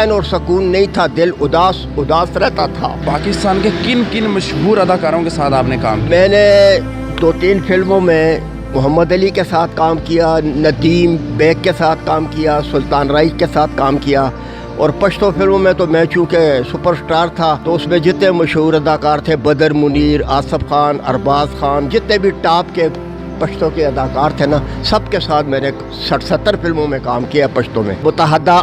और सुकून नहीं था, दिल उदास उदास रहता था। पाकिस्तान के किन किन मशहूर अदाकारों के साथ आपने काम किया? मैंने 2-3 फिल्मों में मोहम्मद अली के साथ काम किया, नदीम बेग के साथ काम किया, सुल्तान राइज के साथ काम किया। और पश्तो फिल्मों में तो मैं चूँकि सुपरस्टार था तो उसमें जितने मशहूर अदाकार थे, बदर मुनीर, आसफ खान, अरबाज खान, जितने भी टॉप के पश्तो के अदाकार थे ना, सबके साथ मैंने 60-70 फिल्मों में काम किया पश्तो में। मुत्तहदा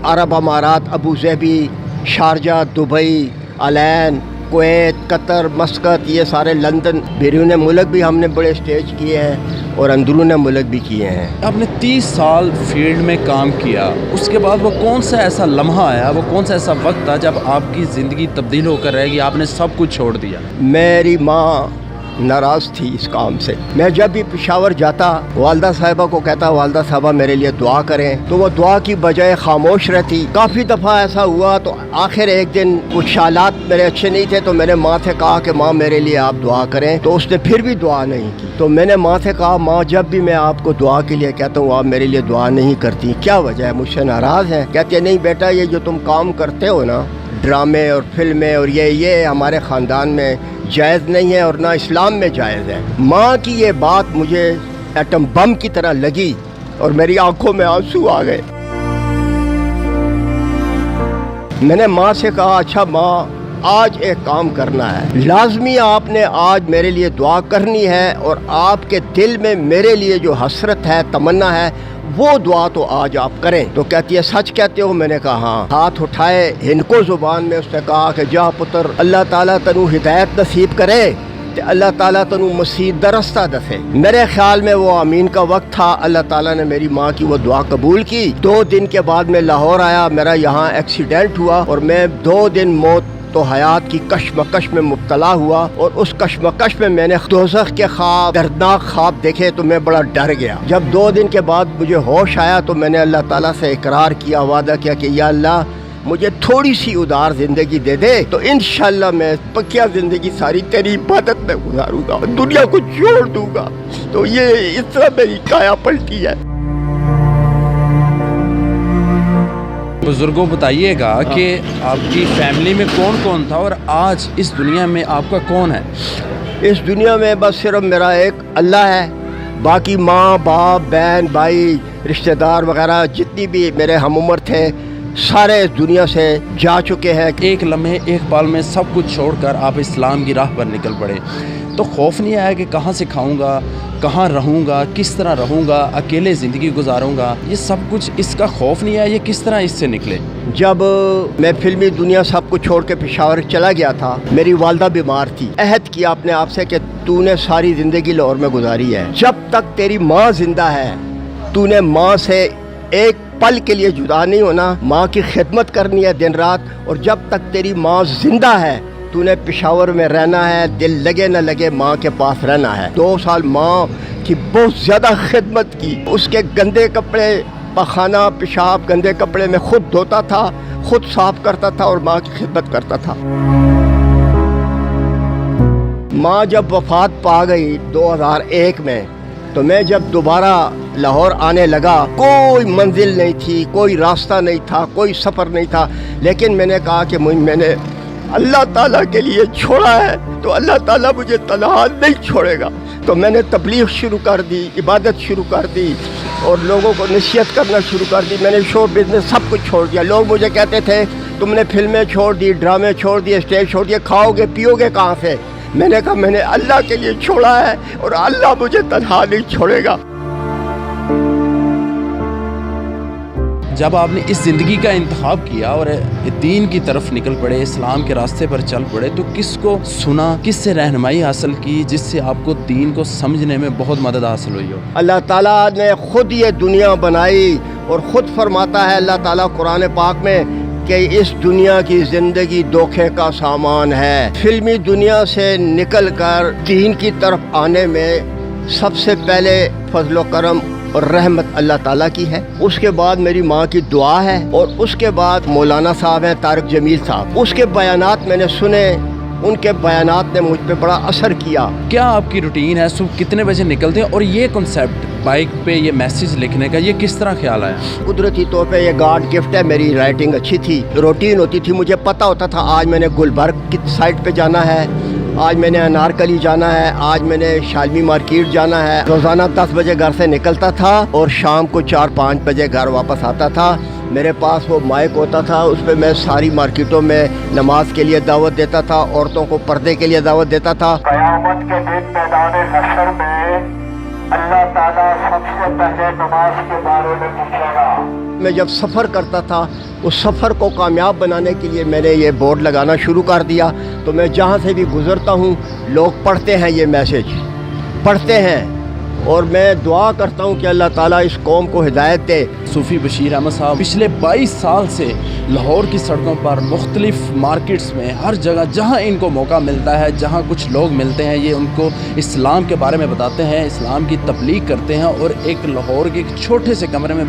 अरब अमारात, Abu Dhabi, Sharjah, Dubai, Al Ain, Kuwait, Qatar, Muscat, ये सारे लंदन, बैरून मुल्क भी हमने बड़े स्टेज किए हैं और अंदरून मुल्क भी किए हैं। आपने 30 साल फील्ड में काम किया, उसके बाद वो कौन सा ऐसा लम्हा आया, वो कौन सा ऐसा वक्त था जब आपकी ज़िंदगी तब्दील होकर रहेगी, आपने सब कुछ छोड़ दिया? मेरी माँ नाराज़ थी इस काम से। मैं जब भी पेशावर जाता, वालदा साहिबा को कहता, वालदा साहिबा मेरे लिए दुआ करें, तो वो दुआ की बजाय खामोश रहती। काफ़ी दफ़ा ऐसा हुआ तो आखिर एक दिन कुछ हालात मेरे अच्छे नहीं थे तो मैंने माँ से कहा कि माँ मेरे लिए आप दुआ करें, तो उसने फिर भी दुआ नहीं की। तो मैंने माँ से कहा, माँ जब भी मैं आपको दुआ के लिए कहता हूँ आप मेरे लिए दुआ नहीं करती, क्या वजह है, मुझसे नाराज़ हैं? कहते नहीं बेटा, ये जो तुम काम करते हो ना, ड्रामे और फिल्में और ये हमारे ख़ानदान में जायज़ नहीं है और ना इस्लाम में जायज़ है। माँ की ये बात मुझे एटम बम की तरह लगी और मेरी आंखों में आंसू आ गए। मैंने माँ से कहा, अच्छा माँ आज एक काम करना है, लाजमी आपने आज मेरे लिए दुआ करनी है और आपके दिल में मेरे लिए जो हसरत है, तमन्ना है, वो दुआ तो आज आप करें। तो कहती है सच कहते हो? मैंने कहा हाँ। हाथ उठाए, हिंदको ज़ुबान में उसने कहा कि जा पुत्र, अल्लाह ताला तनु हिदायत नसीब करे, तो अल्लाह ताला तनु मसीद दरस्ता दसे। मेरे ख्याल में वो आमीन का वक्त था। अल्लाह ताला ने मेरी माँ की वो दुआ कबूल की। 2 दिन के बाद मैं लाहौर आया, मेरा यहाँ एक्सीडेंट हुआ और मैं 2 दिन मौत तो हयात की कश्मकश में मुब्तला हुआ और उस कश्मकश में मैंने दोज़ख के ख्वाब, दर्दनाक ख्वाब देखे तो मैं बड़ा डर गया। जब 2 दिन के बाद मुझे होश आया तो मैंने अल्लाह ताला से इकरार किया, वादा किया कि या अल्लाह मुझे थोड़ी सी उदार ज़िंदगी दे दे तो इंशाअल्लाह मैं पक्या ज़िंदगी सारी तेरी इबादत में गुजारूंगा, दुनिया को छोड़ दूंगा। तो ये इस तरह मेरी काया पलटी है। बुजुर्गों बताइएगा कि आपकी फैमिली में कौन कौन था और आज इस दुनिया में आपका कौन है? इस दुनिया में बस सिर्फ मेरा एक अल्लाह है, बाकी माँ बाप बहन भाई रिश्तेदार वगैरह जितनी भी मेरे हम उम्र थे सारे इस दुनिया से जा चुके हैं। एक लम्हे एक पल में सब कुछ छोड़कर आप इस्लाम की राह पर निकल पड़े, तो खौफ नहीं आया कि कहाँ से खाऊंगा, कहाँ रहूँगा, किस तरह रहूँगा, अकेले ज़िंदगी गुजारूँगा, ये सब कुछ, इसका खौफ नहीं आया? ये किस तरह इससे निकले? जब मैं फिल्मी दुनिया सब कुछ छोड़ के पेशावर चला गया था, मेरी वालदा बीमार थी। अहद किया अपने आप से कि तूने सारी ज़िंदगी लाहौर में गुजारी है, जब तक तेरी माँ जिंदा है तूने माँ से एक पल के लिए जुदा नहीं होना, माँ की खिदमत करनी है दिन रात, और जब तक तेरी माँ जिंदा है तूने पेशावर में रहना है, दिल लगे न लगे माँ के पास रहना है। 2 साल माँ की बहुत ज़्यादा खिदमत की, उसके गंदे कपड़े, पखाना पेशाब गंदे कपड़े में खुद धोता था, खुद साफ करता था और माँ की खिदमत करता था। माँ जब वफात पा गई 2001 में, तो मैं जब दोबारा लाहौर आने लगा, कोई मंजिल नहीं थी, कोई रास्ता नहीं था, कोई सफ़र नहीं था, लेकिन मैंने कहा कि मैंने अल्लाह ताला के लिए छोड़ा है तो अल्लाह ताला मुझे तन्हा नहीं छोड़ेगा। तो मैंने तबलीग शुरू कर दी, इबादत शुरू कर दी और लोगों को नसीहत करना शुरू कर दी। मैंने शो बिज़नेस सब कुछ छोड़ दिया। लोग मुझे कहते थे तुमने फिल्में छोड़ दी, ड्रामे छोड़ दिए, स्टेज छोड़ दिए, खाओगे पियोगे कहाँ से? मैंने कहा मैंने अल्लाह के लिए छोड़ा है और अल्लाह मुझे तन्हा नहीं छोड़ेगा। जब आपने इस ज़िंदगी का इंतखाब किया और दीन की तरफ निकल पड़े, इस्लाम के रास्ते पर चल पड़े, तो किसको सुना, किससे रहनुमाई हासिल की जिससे आपको दीन को समझने में बहुत मदद हासिल हुई हो? अल्लाह ताला ने खुद ये दुनिया बनाई और ख़ुद फरमाता है अल्लाह ताला कुरान पाक में कि इस दुनिया की ज़िंदगी धोखे का सामान है। फिल्मी दुनिया से निकल कर दीन की तरफ आने में सबसे पहले फजलो करम और रहमत अल्लाह ताला की है, उसके बाद मेरी माँ की दुआ है और उसके बाद मौलाना साहब हैं तारिक जमील साहब, उसके बयानात मैंने सुने, उनके बयानात ने मुझ पे बड़ा असर किया। क्या आपकी रूटीन है, सुबह कितने बजे निकलते हैं और ये कॉन्सेप्ट बाइक पे ये मैसेज लिखने का, ये किस तरह ख्याल आया? कुदरती तौर पे ये गॉड गिफ्ट है। मेरी राइटिंग अच्छी थी, रूटीन होती थी, मुझे पता होता था आज मैंने गुलबर्ग की साइड पे जाना है, आज मैंने अनारकली जाना है, आज मैंने शालमी मार्केट जाना है। रोज़ाना 10 बजे घर से निकलता था और शाम को 4-5 बजे घर वापस आता था। मेरे पास वो माइक होता था, उस पर मैं सारी मार्केटों में नमाज के लिए दावत देता था, औरतों को पर्दे के लिए दावत देता था। क़यामत के दिन मैदान हश्र में अल्लाह ताला सबसे पहले नमाज के बारे में पूछेगा। मैं जब सफ़र करता था, उस सफ़र को कामयाब बनाने के लिए मैंने ये बोर्ड लगाना शुरू कर दिया। तो मैं जहाँ से भी गुज़रता हूँ, लोग पढ़ते हैं, ये मैसेज पढ़ते हैं, और मैं दुआ करता हूँ कि अल्लाह ताला इस कौम को हिदायत दे। सूफ़ी बशीर अहमद साहब पिछले 22 साल से लाहौर की सड़कों पर, मुख्तलिफ मार्केट्स में, हर जगह जहाँ इनको मौका मिलता है, जहाँ कुछ लोग मिलते हैं, ये उनको इस्लाम के बारे में बताते हैं, इस्लाम की तबलीग करते हैं, और एक लाहौर के एक छोटे से कमरे में